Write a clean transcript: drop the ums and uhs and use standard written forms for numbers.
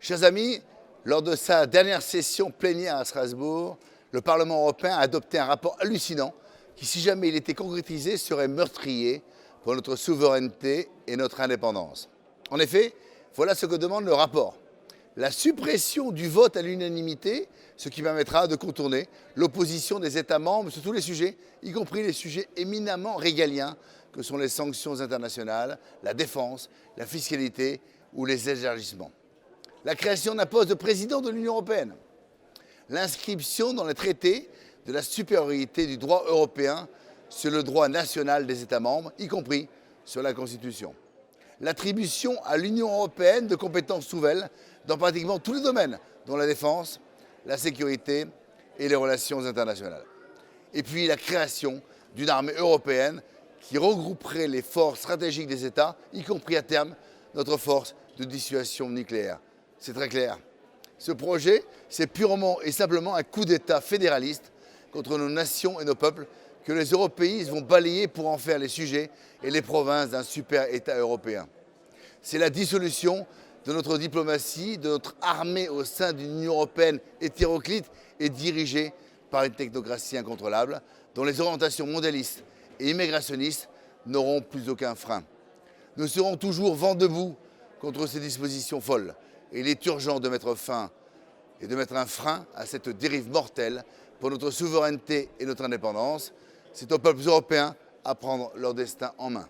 Chers amis, lors de sa dernière session plénière à Strasbourg, le Parlement européen a adopté un rapport hallucinant qui, si jamais il était concrétisé, serait meurtrier pour notre souveraineté et notre indépendance. En effet, voilà ce que demande le rapport. La suppression du vote à l'unanimité, ce qui permettra de contourner l'opposition des États membres sur tous les sujets, y compris les sujets éminemment régaliens que sont les sanctions internationales, la défense, la fiscalité ou les élargissements. La création d'un poste de président de l'Union européenne, l'inscription dans les traités de la supériorité du droit européen sur le droit national des États membres, y compris sur la Constitution. L'attribution à l'Union européenne de compétences nouvelles dans pratiquement tous les domaines, dont la défense, la sécurité et les relations internationales. Et puis la création d'une armée européenne qui regrouperait les forces stratégiques des États, y compris à terme notre force de dissuasion nucléaire. C'est très clair. Ce projet, c'est purement et simplement un coup d'État fédéraliste contre nos nations et nos peuples que les européistes vont balayer pour en faire les sujets et les provinces d'un super État européen. C'est la dissolution de notre diplomatie, de notre armée au sein d'une Union européenne hétéroclite et dirigée par une technocratie incontrôlable, dont les orientations mondialistes et immigrationnistes n'auront plus aucun frein. Nous serons toujours vent debout contre ces dispositions folles. Et il est urgent de mettre un frein à cette dérive mortelle pour notre souveraineté et notre indépendance. C'est aux peuples européens à prendre leur destin en main.